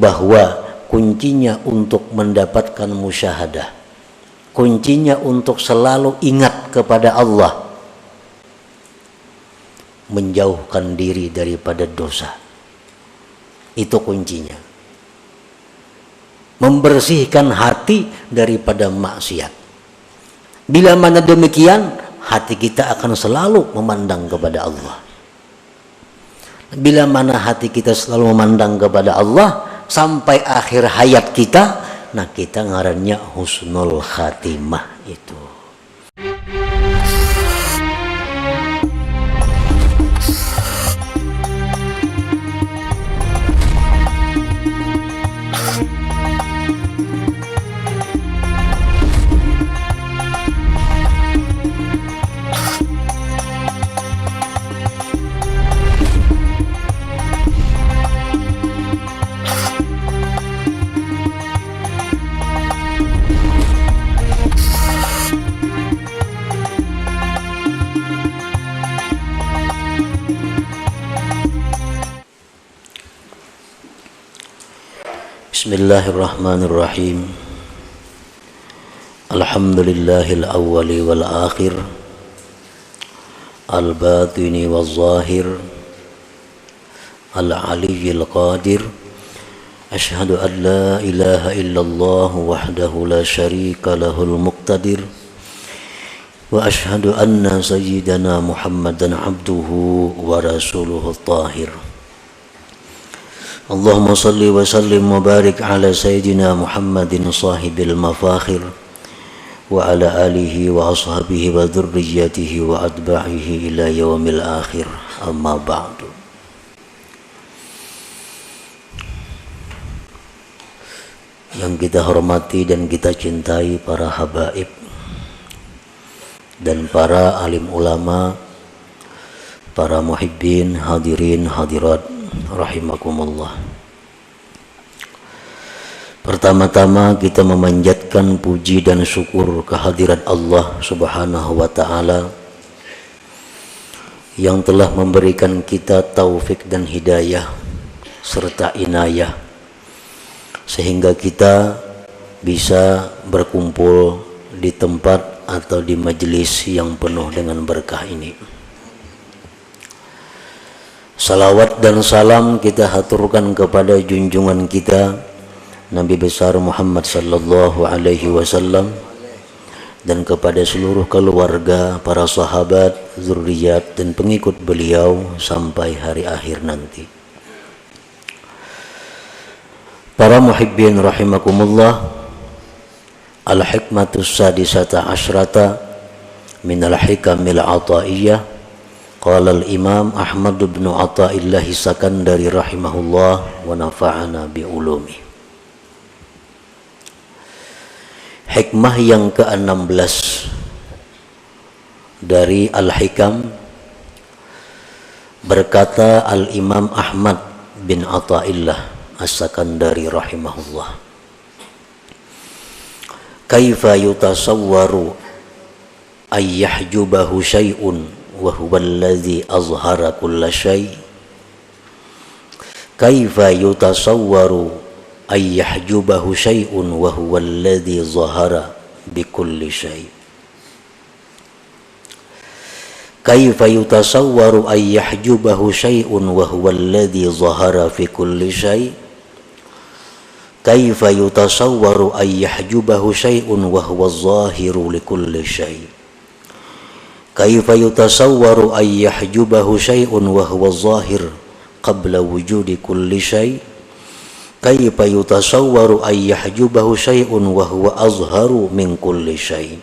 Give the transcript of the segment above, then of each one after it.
bahwa kuncinya untuk mendapatkan musyahadah, kuncinya untuk selalu ingat kepada Allah, menjauhkan diri daripada dosa. Itu kuncinya. Membersihkan hati daripada maksiat. Bila mana demikian, hati kita akan selalu memandang kepada Allah. Bila mana hati kita selalu memandang kepada Allah sampai akhir hayat kita, nah kita ngarannya husnul khatimah itu. Bismillahirrahmanirrahim. Alhamdulillahil awwali wal akhir, al batini wal zahir, al aliyyil qadir. Ashhadu an la ilaha illallah wahdahu la syarika lahul muqtadir, wa ashhadu anna sayyidana Muhammadan abduhu wa rasuluhu tahir. Allahumma salli wa sallim wa barik ala sayyidina Muhammadin sahibil mafakhir wa ala alihi wa ashabihi wa dhurriyyatihi wa atba'ihi ila yaumil akhir, amma ba'du. Yang kita hormati dan kita cintai para habaib dan para alim ulama, para muhibbin, hadirin, hadirat rahimakumullah. Pertama-tama kita memanjatkan puji dan syukur kehadirat Allah Subhanahu wa ta'ala yang telah memberikan kita taufik dan hidayah serta inayah sehingga kita bisa berkumpul di tempat atau di majelis yang penuh dengan berkah ini. Salawat dan salam kita haturkan kepada junjungan kita Nabi besar Muhammad sallallahu alaihi wasallam dan kepada seluruh keluarga, para sahabat, zuriat dan pengikut beliau sampai hari akhir nanti. Para muhibbin rahimakumullah, al-hikmatus sadisata asyrata minal hikamil ataiyah. Qala al-Imam Ahmad bin Athaillah Sakandari rahimahullah wa nafa'ana bi ulumi. Hikmah yang ke-16 dari Al-Hikam, berkata al-Imam Ahmad bin Athaillah As-Sakandari rahimahullah, kaifa yutasawwaru ayyahjubahu syai'un wa huwa alladhi azhara kulla syai'. Kaifa yutasawwaru ay yahjubahu syai'un wa huwa alladhi zahara bi kulli syai'. Kaifa yutasawwaru ay yahjubahu syai'un wa huwa alladhi zahara fi kulli syai'. Kaifa yutasawwaru ay yahjubahu syai'un wa huwa zahiru li kulli syai'. Kaifa yutasawwaru ay yahjubahu syai'un wa huwa zahir qabla wujudi kulli syai'. Kaifa yutasawwaru ay yahjubahu syai'un wa huwa azharu min kulli syai'.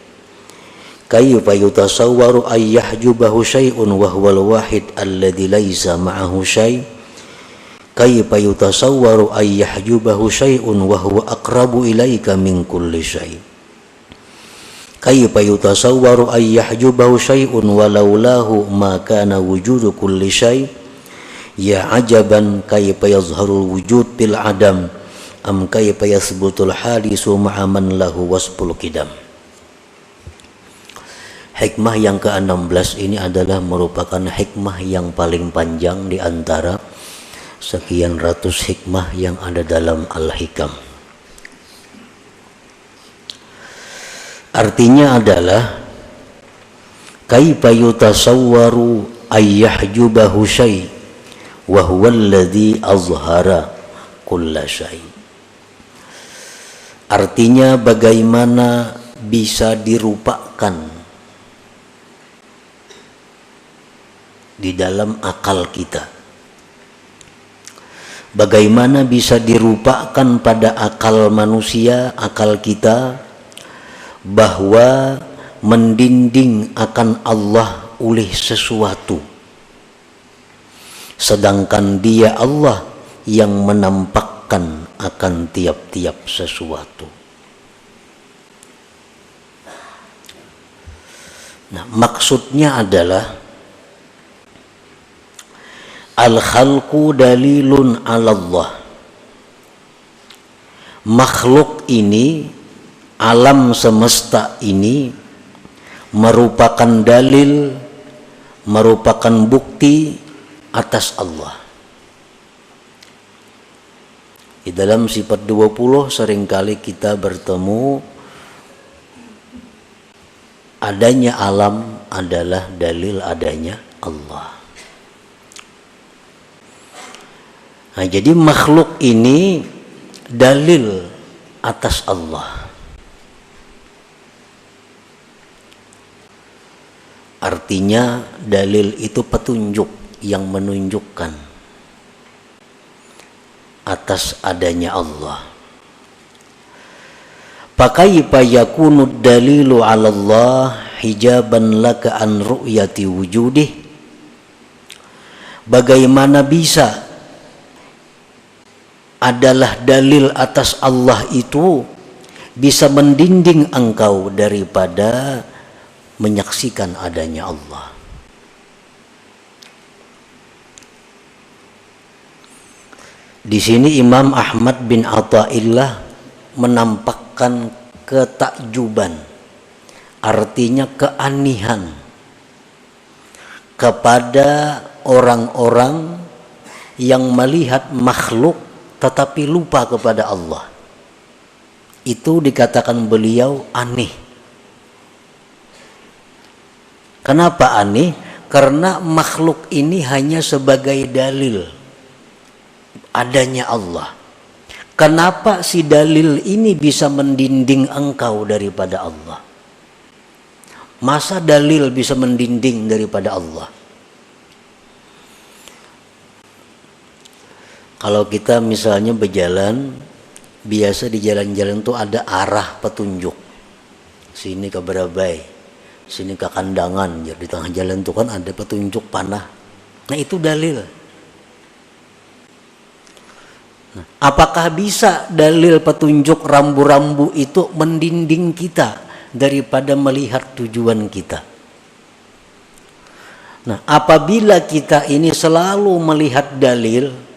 Kaifa yutasawwaru ay yahjubahu syai'un wa huwa al-wahid alladhi laysa ma'ahu syai'. Kaifa yutasawwaru ay yahjubahu syai'un wa huwa aqrabu ilayka min kulli syai'. Kaifa yutasawwaru ay yahjubahu syai'un walaulahu ma kana wujudu kulli syai'. Ya ajaban kaifa yazharul wujud bil adam am kaifa yasbutul hadisu ma'a man lahu wasful qidam. Hikmah yang ke-16 ini adalah merupakan hikmah yang paling panjang di antara sekian ratus hikmah yang ada dalam Al-Hikam. Artinya adalah kaifa yutasawwaru ayyahjubahu syai' wa huwa alladhi azhara kulla syai'. Artinya bagaimana bisa dirupakan di dalam akal kita. Bagaimana bisa dirupakan pada akal manusia, akal kita, bahwa mendinding akan Allah oleh sesuatu, sedangkan Dia Allah yang menampakkan akan tiap-tiap sesuatu. Nah, maksudnya adalah al-khalqu dalilun 'ala Allah. Makhluk ini, alam semesta ini merupakan dalil, merupakan bukti atas Allah. Di dalam sifat 20 seringkali kita bertemu adanya alam adalah dalil adanya Allah. Nah, jadi makhluk ini dalil atas Allah. Artinya dalil itu petunjuk yang menunjukkan atas adanya Allah. Fakaifa yakunu dalilu 'ala Allah hijaban laka an ru'yati wujudih? Bagaimana bisa adalah dalil atas Allah itu bisa mendinding engkau daripada menyaksikan adanya Allah. Di sini Imam Ahmad bin Athaillah menampakkan ketakjuban, artinya keanihan kepada orang-orang yang melihat makhluk tetapi lupa kepada Allah. Itu dikatakan beliau aneh. Kenapa aneh? Karena makhluk ini hanya sebagai dalil adanya Allah. Kenapa si dalil ini bisa mendinding engkau daripada Allah? Masa dalil bisa mendinding daripada Allah? Kalau kita misalnya berjalan, biasa di jalan-jalan tuh ada arah petunjuk. Sini ke Berabai, sini ke Kandangan, di tengah jalan itu kan ada petunjuk panah. Nah, itu dalil. Nah, apakah bisa dalil petunjuk rambu-rambu itu mendinding kita daripada melihat tujuan kita? Nah, apabila kita ini selalu melihat dalil,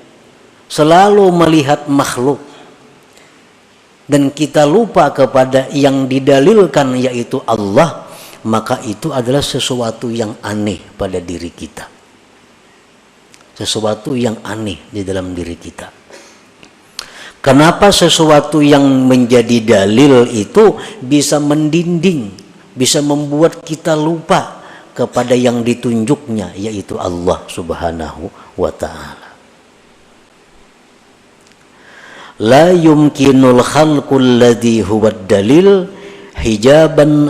selalu melihat makhluk, dan kita lupa kepada yang didalilkan yaitu Allah, maka itu adalah sesuatu yang aneh pada diri kita. Sesuatu yang aneh di dalam diri kita. Kenapa sesuatu yang menjadi dalil itu bisa mendinding, bisa membuat kita lupa kepada yang ditunjuknya, yaitu Allah Subhanahu wa ta'ala. La yumkinul khalqul ladhi huwa dalil hijaban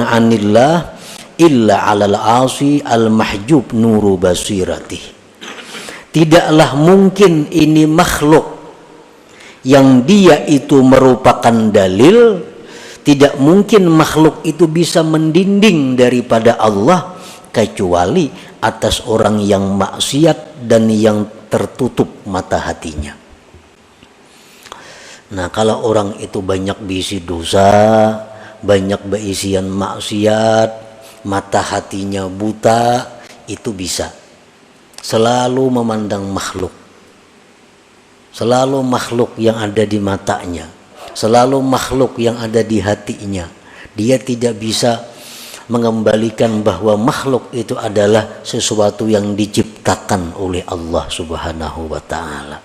anillah illa alal asi al mahjub nuru basiratih. Tidaklah mungkin ini makhluk yang dia itu merupakan dalil, tidak mungkin makhluk itu bisa mendinding daripada Allah kecuali atas orang yang maksiat dan yang tertutup mata hatinya. Nah, kalau orang itu banyak berisi dosa, banyak berisian maksiat, mata hatinya buta, itu bisa selalu memandang makhluk. Selalu makhluk yang ada di matanya, selalu makhluk yang ada di hatinya. Dia tidak bisa mengembalikan bahwa makhluk itu adalah sesuatu yang diciptakan oleh Allah Subhanahu wa taala.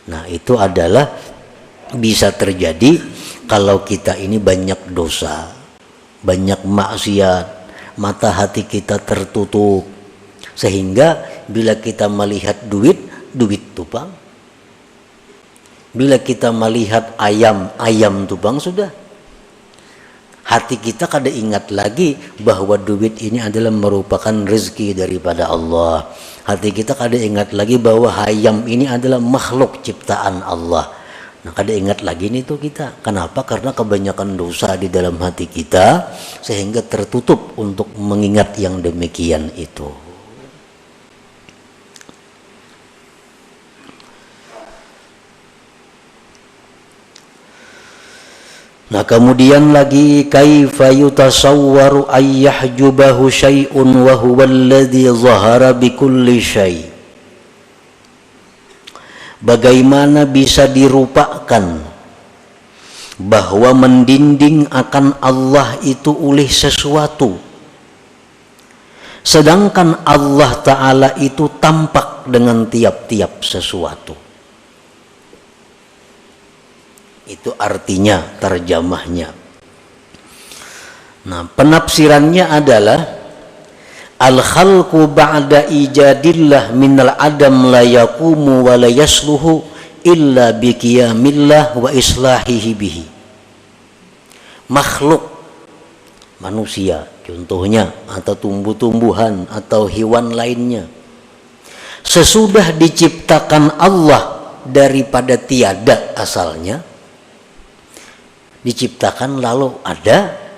Nah, itu adalah bisa terjadi kalau kita ini banyak dosa, banyak maksiat, mata hati kita tertutup, sehingga bila kita melihat duit tupang, bila kita melihat ayam tupang, sudah hati kita kada ingat lagi bahwa duit ini adalah merupakan rezeki daripada Allah. Hati kita kada ingat lagi bahwa ayam ini adalah makhluk ciptaan Allah. Nah, kada ingat lagi nih tuh kita. Kenapa? Karena kebanyakan dosa di dalam hati kita sehingga tertutup untuk mengingat yang demikian itu. Nah, kemudian lagi kaifa yutasawwaru ay yahjubahu syai'un wa huwa alladhi zahara bi kulli syai'. Bagaimana bisa dirupakan bahwa mendinding akan Allah itu oleh sesuatu, sedangkan Allah Ta'ala itu tampak dengan tiap-tiap sesuatu. Itu artinya, terjemahnya. Nah, penafsirannya adalah al-khalqu ba'da ijadillah minal adam la yaqumu wa la yasluhu illa biqiyamillah wa islahihi bihi. Makhluk manusia contohnya, atau tumbuh-tumbuhan atau hewan lainnya, sesudah diciptakan Allah daripada tiada asalnya, diciptakan lalu ada.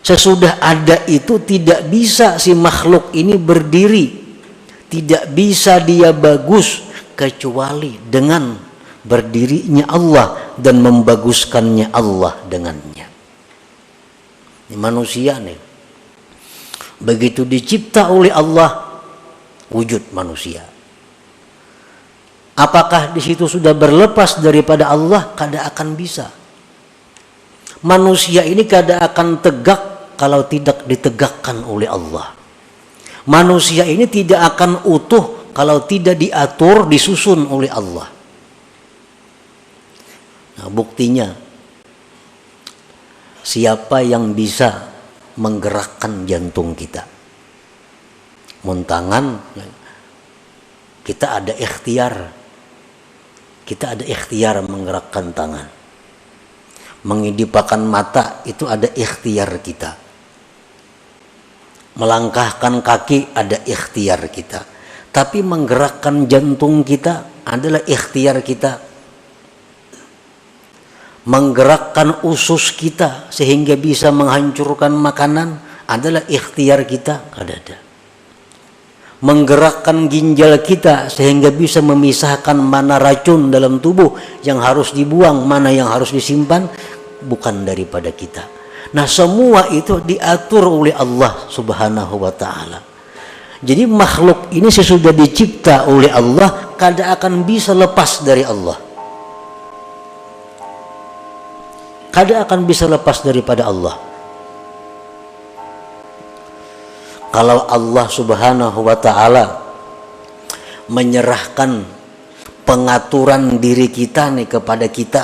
Sesudah ada itu tidak bisa si makhluk ini berdiri, tidak bisa dia bagus kecuali dengan berdirinya Allah dan membaguskannya Allah dengannya. Ini manusia nih, begitu dicipta oleh Allah wujud manusia. Apakah di situ sudah berlepas daripada Allah? Kada akan bisa. Manusia ini kada akan tegak kalau tidak ditegakkan oleh Allah. Manusia ini tidak akan utuh kalau tidak diatur, disusun oleh Allah. Nah, buktinya, siapa yang bisa menggerakkan jantung kita? Muntangan, kita ada ikhtiar. Kita ada ikhtiar menggerakkan tangan. Mengidipkan mata itu ada ikhtiar kita. Melangkahkan kaki ada ikhtiar kita. Tapi menggerakkan jantung kita adalah ikhtiar kita. Menggerakkan usus kita sehingga bisa menghancurkan makanan adalah ikhtiar kita. Ada. Menggerakkan ginjal kita sehingga bisa memisahkan mana racun dalam tubuh yang harus dibuang, mana yang harus disimpan, bukan daripada kita. Nah, semua itu diatur oleh Allah Subhanahu wa ta'ala. Jadi makhluk ini sesudah dicipta oleh Allah kada akan bisa lepas dari Allah. Kada akan bisa lepas daripada Allah. Kalau Allah Subhanahu wa ta'ala menyerahkan pengaturan diri kita nih kepada kita,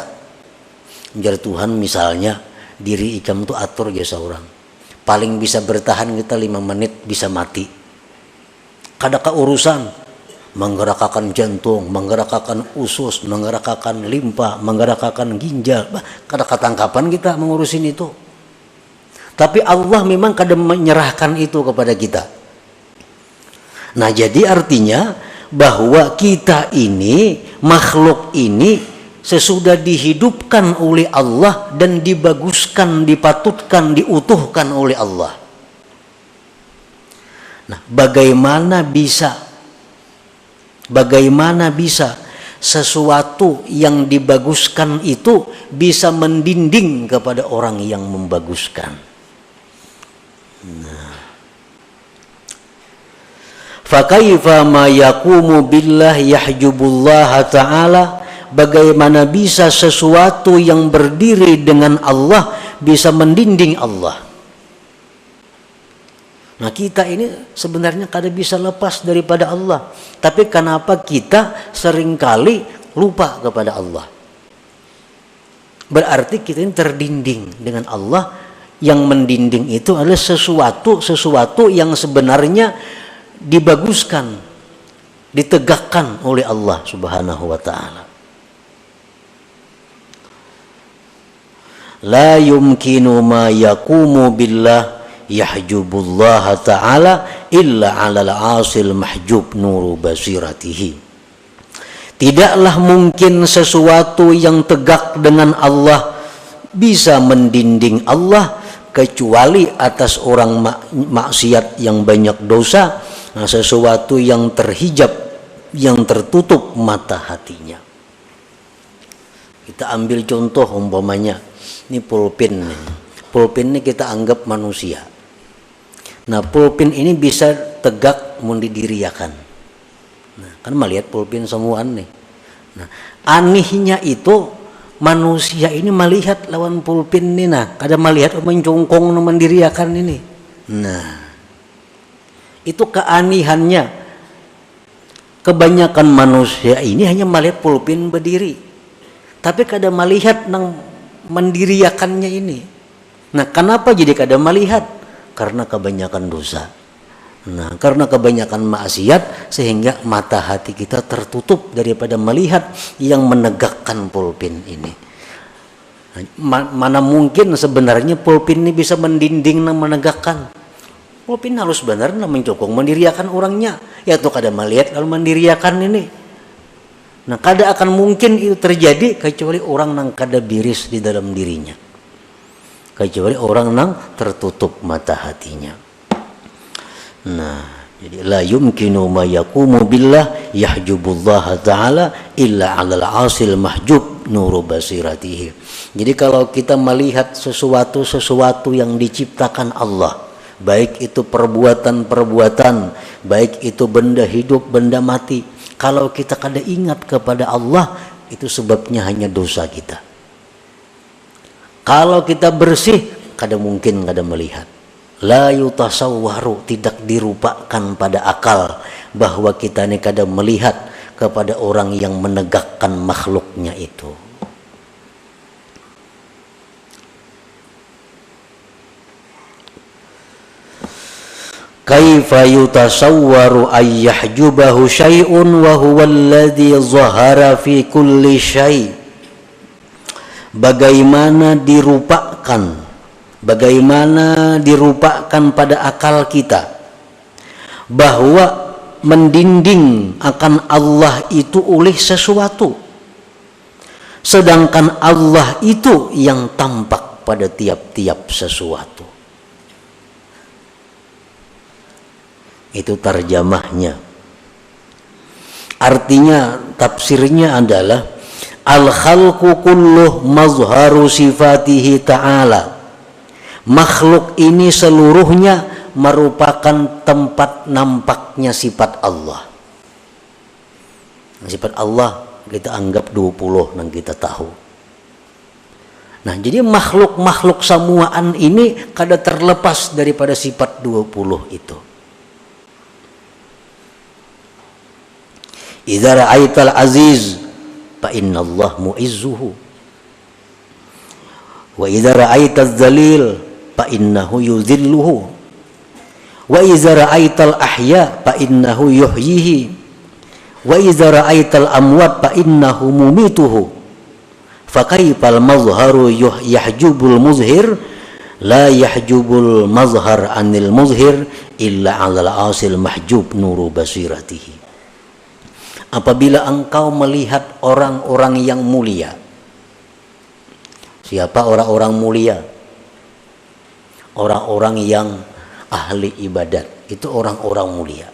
jar Tuhan misalnya diri ikam tuh atur jasa orang, paling bisa bertahan kita 5 menit bisa mati. Kadang urusan menggerakkan jantung, menggerakkan usus, menggerakkan limpa, menggerakkan ginjal, kadang ketangkapan kita mengurusin itu. Tapi Allah memang kadang menyerahkan itu kepada kita. Nah, jadi artinya bahwa kita ini, makhluk ini sesudah dihidupkan oleh Allah dan dibaguskan, dipatutkan, diutuhkan oleh Allah. Nah, bagaimana bisa sesuatu yang dibaguskan itu bisa mendinding kepada orang yang membaguskan? Nah, fakaifa ma yaqumu billah yahjubullah ta'ala, bagaimana bisa sesuatu yang berdiri dengan Allah bisa mendinding Allah? Nah kita ini sebenarnya kada bisa lepas daripada Allah. Tapi kenapa kita seringkali lupa kepada Allah? Berarti kita ini terdinding dengan Allah. Yang mendinding itu adalah sesuatu yang sebenarnya dibaguskan, ditegakkan oleh Allah Subhanahu wa ta'ala. La yumkinu ma yaqumu billah yahjubullaha ta'ala illa 'alal 'asil mahjub nuru basiratihi. Tidaklah mungkin sesuatu yang tegak dengan Allah bisa mendinding Allah kecuali atas orang maksiat yang banyak dosa, sesuatu yang terhijab, yang tertutup mata hatinya. Kita ambil contoh umpamanya, ini pulpen. Pulpen ini kita anggap manusia. Nah pulpen ini bisa tegak mendiriakan. Nah, kan melihat pulpen semuaan nih. Nah anehnya itu manusia ini melihat lawan pulpen ini, nah kada melihat mencongkong mendiriakan ini. Nah itu keanehannya. Kebanyakan manusia ini hanya melihat pulpen berdiri, tapi kada melihat nang mendiriakannya ini. Nah kenapa jadi kada melihat? Karena kebanyakan dosa. Nah karena kebanyakan maksiat sehingga mata hati kita tertutup daripada melihat yang menegakkan pulpen ini. Mana mungkin sebenarnya pulpen ini bisa mendinding dan menegakkan. Pulpen harus benar mencokong mendiriakan orangnya, yaitu kada melihat lalu mendiriakan ini. Nah kada akan mungkin itu terjadi kecuali orang yang kada biris di dalam dirinya, kecuali orang yang tertutup mata hatinya. Nah, jadi la yumkinu ma yaqumu billah yahjubullaha ta'ala illa 'alal 'asil mahjub nuru basiratihi. Jadi kalau kita melihat sesuatu yang diciptakan Allah, baik itu perbuatan-perbuatan, baik itu benda hidup, benda mati, kalau kita kada ingat kepada Allah, itu sebabnya hanya dosa kita. Kalau kita bersih, kada mungkin kada melihat. La yutasawwaru, tidak dirupakan pada akal bahwa kita ini kada melihat kepada orang yang menegakkan makhluknya itu. Kaifa yutasawwaru ay yahjubahu syai'un wa huwa alladhi zahara fi kulli syai'. Bagaimana dirupakan pada akal kita bahwa mendinding akan Allah itu oleh sesuatu, sedangkan Allah itu yang tampak pada tiap-tiap sesuatu. Itu terjemahnya. Artinya, tafsirnya adalah al-khalqu kulluh mazharu sifatihi ta'ala. Makhluk ini seluruhnya merupakan tempat nampaknya sifat Allah. Sifat Allah kita anggap 20 yang kita tahu. Nah, jadi makhluk-makhluk samuaan ini kada terlepas daripada sifat 20 itu. Idza ra'aital aziz fa innallaha mu'izzuhu wa idza ra'aitaz zalil fa innahu yuzilluhu wa idza ra'aital ahya fa innahu yuhyihi wa idza ra'aital amwat fa innahu mumituhu fa kaifal mazharu yahjubul muzhir la yahjubul mazhar anil muzhir illa 'alal asil mahjub nuru basiratihi. Apabila engkau melihat orang-orang yang mulia. Siapa orang-orang mulia? Orang-orang yang ahli ibadat, itu orang-orang mulia.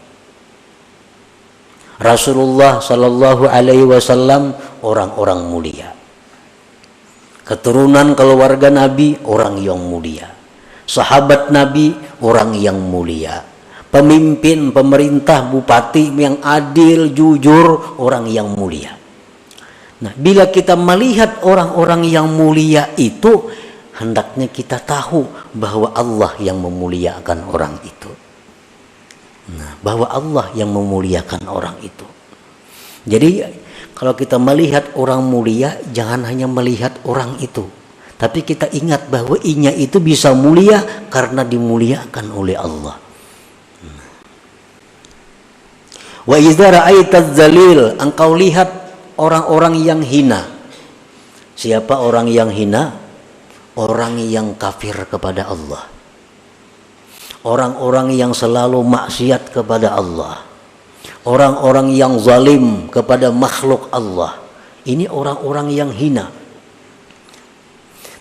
Rasulullah sallallahu alaihi wasallam orang-orang mulia. Keturunan keluarga Nabi orang yang mulia. Sahabat Nabi orang yang mulia. Pemimpin, pemerintah, bupati yang adil, jujur, orang yang mulia. Nah, bila kita melihat orang-orang yang mulia itu, hendaknya kita tahu bahwa Allah yang memuliakan orang itu. Nah, bahwa Allah yang memuliakan orang itu. Jadi kalau kita melihat orang mulia, jangan hanya melihat orang itu, tapi kita ingat bahwa inya itu bisa mulia karena dimuliakan oleh Allah. Wa idza ra'aitaz zalil, engkau lihat orang-orang yang hina. Siapa orang yang hina? Orang yang kafir kepada Allah. Orang-orang yang selalu maksiat kepada Allah. Orang-orang yang zalim kepada makhluk Allah. Ini orang-orang yang hina.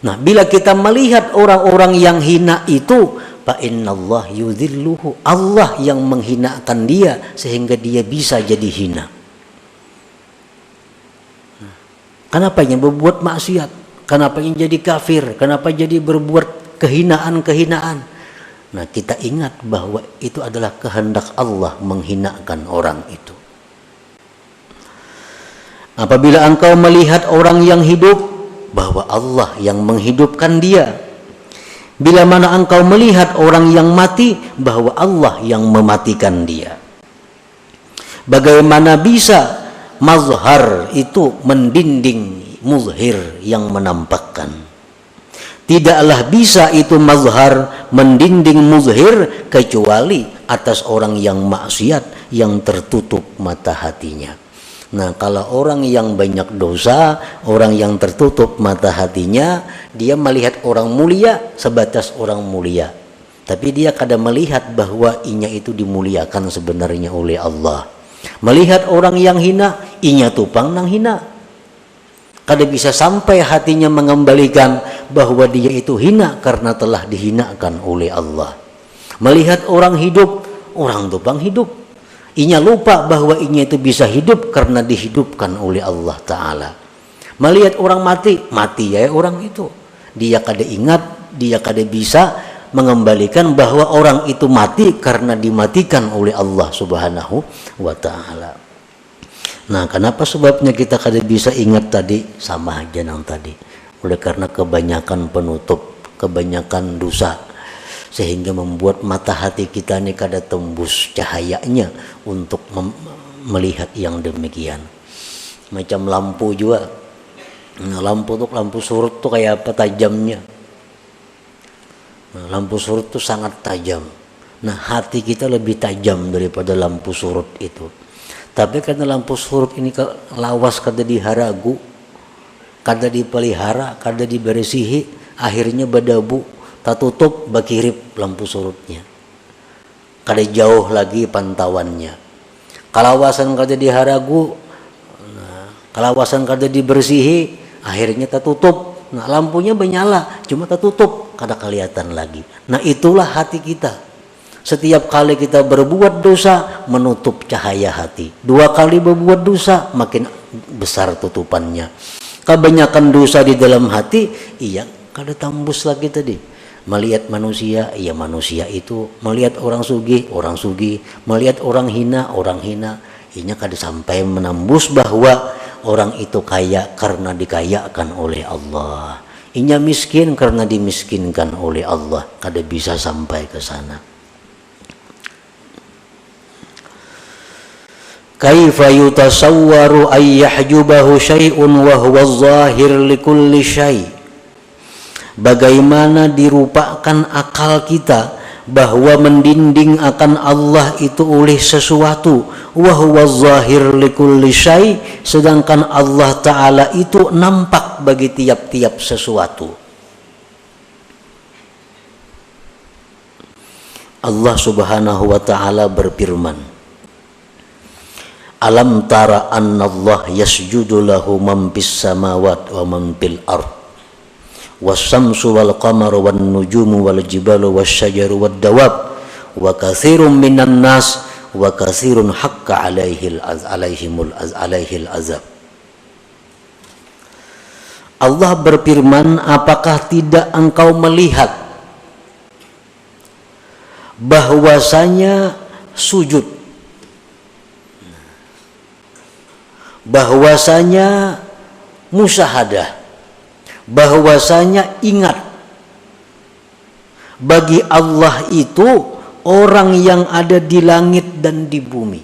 Nah, bila kita melihat orang-orang yang hina itu, fa innallah yudhilluhu, Allah yang menghinakan dia sehingga dia bisa jadi hina. Kenapa yang berbuat maksiat? Kenapa yang jadi kafir? Kenapa jadi berbuat kehinaan-kehinaan? Nah, kita ingat bahwa itu adalah kehendak Allah menghinakan orang itu. Apabila engkau melihat orang yang hidup, bahwa Allah yang menghidupkan dia. Bila mana engkau melihat orang yang mati, bahwa Allah yang mematikan dia. Bagaimana bisa mazhar itu mendinding muzhir yang menampakkan? Tidaklah bisa itu mazhar mendinding muzhir kecuali atas orang yang maksiat yang tertutup mata hatinya. Nah, kalau orang yang banyak dosa, orang yang tertutup mata hatinya, dia melihat orang mulia sebatas orang mulia. Tapi dia kadang melihat bahwa inya itu dimuliakan sebenarnya oleh Allah. Melihat orang yang hina, inya tupang nang hina. Kadang bisa sampai hatinya mengembalikan bahwa dia itu hina karena telah dihinakan oleh Allah. Melihat orang hidup, orang tupang hidup. Inya lupa bahwa inya itu bisa hidup karena dihidupkan oleh Allah Ta'ala. Melihat orang mati, mati ya orang itu. Dia kada ingat, dia kada bisa mengembalikan bahwa orang itu mati karena dimatikan oleh Allah Subhanahu wa Ta'ala. Nah, kenapa sebabnya kita kada bisa ingat tadi? Sama aja nang tadi. Oleh karena kebanyakan penutup, kebanyakan dosa, sehingga membuat mata hati kita ini kada tembus cahayanya untuk melihat yang demikian. Macam lampu juga. Nah, lampu surut tuh kayak apa tajamnya. Nah, lampu surut tuh sangat tajam. Nah, hati kita lebih tajam daripada lampu surut itu. Tapi karena lampu surut ini lawas kada diharagu, kada dipelihara, kada diberesihi, akhirnya badabu, tak tutup bakirip lampu surutnya. Kada jauh lagi pantauannya. Kalawasan kada diharagu, kalawasan kada diberesihi, akhirnya tak tutup. Nah, lampunya menyala, cuma tak tutup, kada kelihatan lagi. Nah, itulah hati kita. Setiap kali kita berbuat dosa, menutup cahaya hati. 2 kali berbuat dosa, makin besar tutupannya. Kebanyakan dosa di dalam hati, iya kada tambus lagi tadi. Melihat manusia, iya manusia itu. Melihat orang sugih, orang sugih. Melihat orang hina, inya kada sampai menembus bahwa orang itu kaya karena dikayakan oleh Allah. Inya miskin karena dimiskinkan oleh Allah. Kada bisa sampai ke sana. Kaifa yutasawwaru ay yahjubahu syai'un wa huwa zahir likulli syai'. Bagaimana dirupakan akal kita bahwa mendinding akan Allah itu oleh sesuatu, wa huwa zahir likulli syai', sedangkan Allah Ta'ala itu nampak bagi tiap-tiap sesuatu. Allah Subhanahu wa Ta'ala berfirman, Alam tara anna Allah yasjudu lahu man fis samawati wa man fil ard was-samsu wal qamaru wan nujumu wal jibalu wasyajaru wad dawab wa katsirun minan nas wa katsirun haqqa alaihil azab. Allah berfirman, apakah tidak engkau melihat bahwasanya sujud, bahwasanya musyahadah, bahwasanya ingat bagi Allah itu orang yang ada di langit dan di bumi.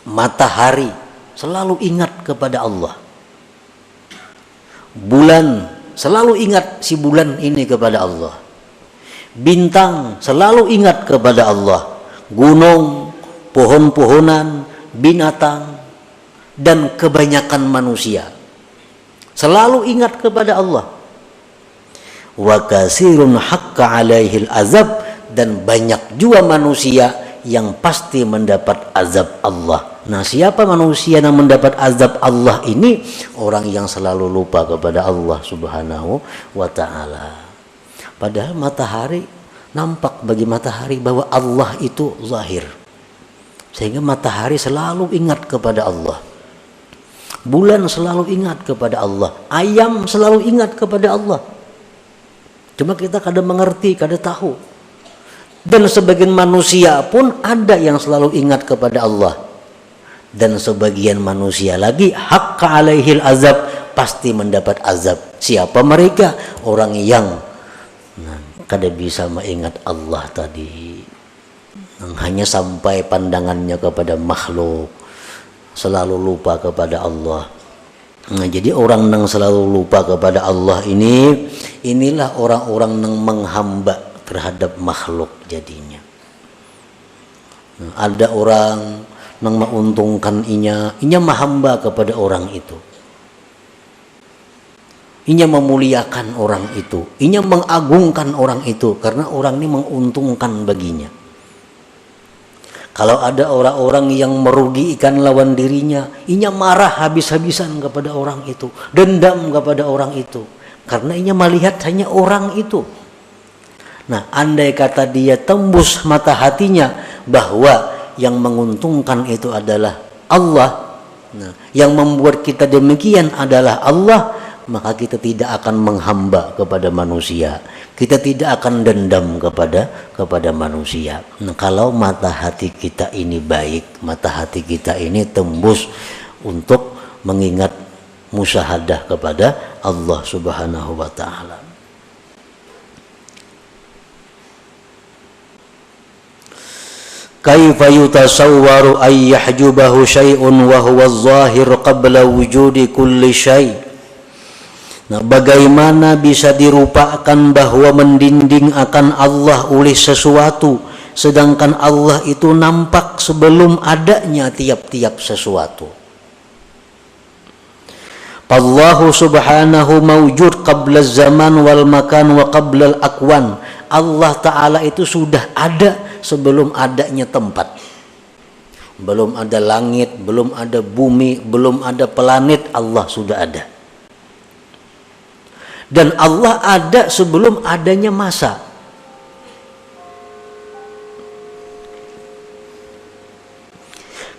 Matahari selalu ingat kepada Allah. Bulan selalu ingat si bulan ini kepada Allah. Bintang selalu ingat kepada Allah. Gunung, pohon-pohonan, binatang, dan kebanyakan manusia selalu ingat kepada Allah. Wa kasirun haqqa alaihil azab, dan banyak juga manusia yang pasti mendapat azab Allah. Nah, siapa manusia yang mendapat azab Allah ini? Orang yang selalu lupa kepada Allah Subhanahu wa ta'ala. Padahal matahari, nampak bagi matahari bahwa Allah itu zahir, sehingga matahari selalu ingat kepada Allah. Bulan selalu ingat kepada Allah. Ayam selalu ingat kepada Allah. Cuma kita kadang mengerti, kadang tahu. Dan sebagian manusia pun ada yang selalu ingat kepada Allah. Dan sebagian manusia lagi haqqa alaihil azab, pasti mendapat azab. Siapa mereka? Orang yang kada bisa mengingat Allah tadi, yang hanya sampai pandangannya kepada makhluk, selalu lupa kepada Allah. Nah, jadi orang yang selalu lupa kepada Allah ini, inilah orang-orang yang menghamba terhadap makhluk jadinya. Nah, ada orang yang menguntungkan inya menghamba kepada orang itu. Inya memuliakan orang itu, inya mengagungkan orang itu karena orang ini menguntungkan baginya. Kalau ada orang-orang yang merugikan lawan dirinya, inya marah habis-habisan kepada orang itu, dendam kepada orang itu, karena inya melihat hanya orang itu. Nah, andai kata dia tembus mata hatinya bahwa yang menguntungkan itu adalah Allah, nah, yang membuat kita demikian adalah Allah, maka kita tidak akan menghamba kepada manusia, kita tidak akan dendam kepada manusia. Nah, kalau mata hati kita ini baik, mata hati kita ini tembus untuk mengingat musyahadah kepada Allah Subhanahu wa ta'ala. Kaifa yutasawwaru ay yahjubahu syai'un wa huwa adh-dhahir qabla wujudi kulli syai'. Nah, bagaimana bisa dirupakan bahwa mendinding akan Allah oleh sesuatu, sedangkan Allah itu nampak sebelum adanya tiap-tiap sesuatu. Allahu subhanahu mawjud qabla zaman wal makan wa qabla al-akwan. Allah Ta'ala itu sudah ada sebelum adanya tempat. Belum ada langit, belum ada bumi, belum ada planet, Allah sudah ada. Dan Allah ada sebelum adanya masa.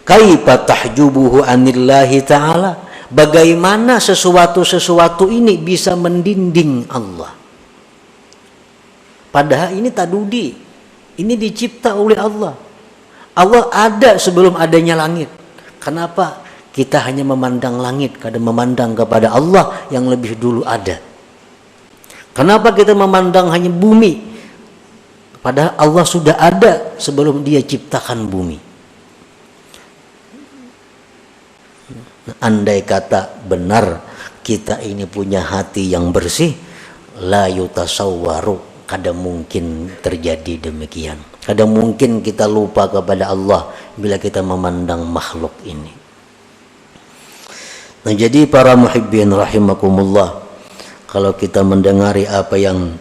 Kaifa tahjubuhu anillahi ta'ala. Bagaimana sesuatu-sesuatu ini bisa mendinding Allah? Padahal ini tadudi, ini dicipta oleh Allah. Allah ada sebelum adanya langit. Kenapa kita hanya memandang langit, kadang memandang kepada Allah yang lebih dulu ada? Kenapa kita memandang hanya bumi, padahal Allah sudah ada sebelum dia ciptakan bumi? Andai kata benar kita ini punya hati yang bersih, la yutasawwaru, kada mungkin terjadi demikian. Kada mungkin kita lupa kepada Allah bila kita memandang makhluk ini. Nah, jadi para muhibbin rahimakumullah, kalau kita mendengari apa yang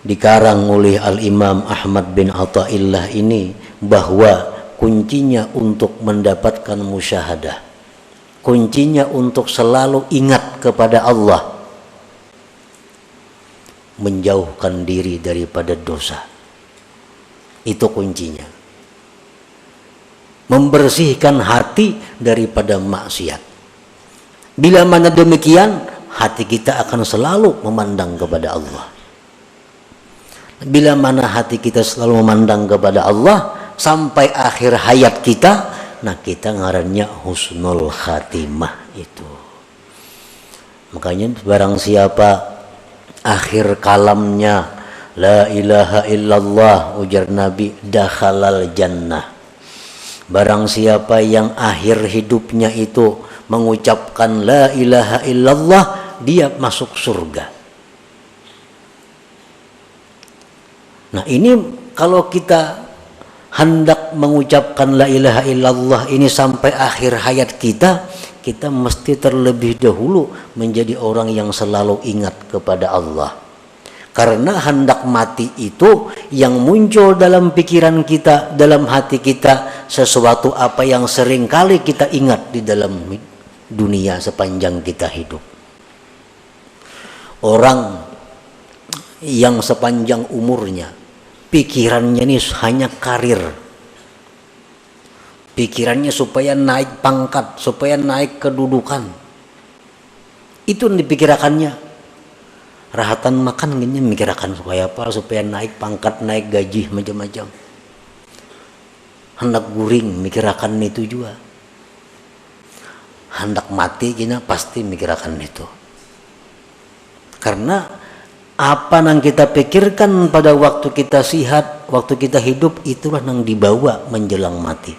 dikarang oleh Al-Imam Ahmad bin Athaillah ini, bahwa kuncinya untuk mendapatkan musyahadah, kuncinya untuk selalu ingat kepada Allah, menjauhkan diri daripada dosa. Itu kuncinya. Membersihkan hati daripada maksiat. Bila mana demikian, hati kita akan selalu memandang kepada Allah. Bila mana hati kita selalu memandang kepada Allah sampai akhir hayat kita, nah kita ngarannya husnul khatimah itu. Makanya barang siapa akhir kalamnya La ilaha illallah, ujar Nabi, dakhalal jannah. Barang siapa yang akhir hidupnya itu mengucapkan la ilaha illallah, dia masuk surga. Nah ini kalau kita hendak mengucapkan la ilaha illallah ini sampai akhir hayat kita, kita mesti terlebih dahulu menjadi orang yang selalu ingat kepada Allah. Karena hendak mati itu yang muncul dalam pikiran kita, dalam hati kita, sesuatu apa yang sering kali kita ingat di dalam dunia sepanjang kita hidup. Orang yang sepanjang umurnya pikirannya ini hanya karir, pikirannya supaya naik pangkat, supaya naik kedudukan, itu yang dipikirkannya. Rahatan makan gini mikirkan supaya apa? Supaya naik pangkat, naik gaji, macam-macam. Hendak guring mikirkan itu juga. Hendak mati gini pasti mikirkan itu. Karena apa yang kita pikirkan pada waktu kita sihat, waktu kita hidup, itulah yang dibawa menjelang mati.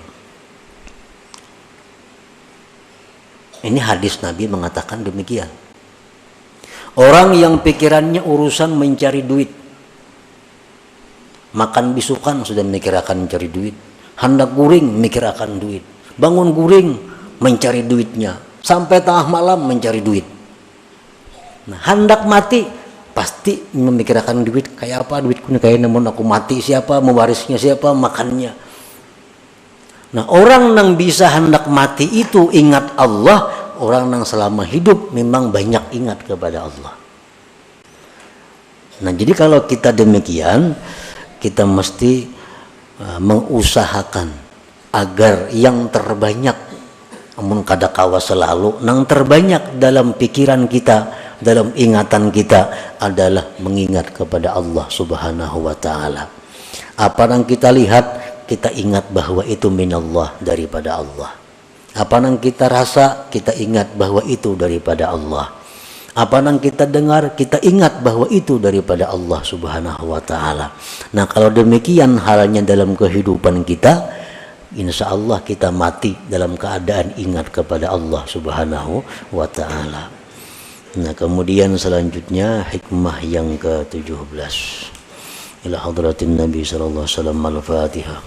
Ini hadis Nabi mengatakan demikian. Orang yang pikirannya urusan mencari duit, makan bisukan sudah mikirkan mencari duit, hendak guring mikirkan duit, bangun guring mencari duitnya, sampai tengah malam mencari duit. Nah, hendak mati pasti memikirkan duit, kayak apa duitku nih, kayak namun aku mati siapa, mewarisnya siapa, makannya. Nah, orang yang bisa hendak mati itu ingat Allah. Orang yang selama hidup memang banyak ingat kepada Allah. Nah jadi kalau kita demikian, kita mesti mengusahakan agar yang terbanyak, namun kadakawa selalu, yang terbanyak dalam pikiran kita, dalam ingatan kita adalah mengingat kepada Allah Subhanahu wa Ta'ala. Apa yang kita lihat, kita ingat bahwa itu minallah, daripada Allah. Apa yang kita rasa, kita ingat bahwa itu daripada Allah. Apa yang kita dengar, kita ingat bahwa itu daripada Allah Subhanahu wa Ta'ala. Nah kalau demikian halnya dalam kehidupan kita, insya Allah kita mati dalam keadaan ingat kepada Allah Subhanahu wa Ta'ala. Nah kemudian selanjutnya hikmah yang ke-17. Ila hadratin Nabi sallallahu alaihi wasallam, al-Fatihah.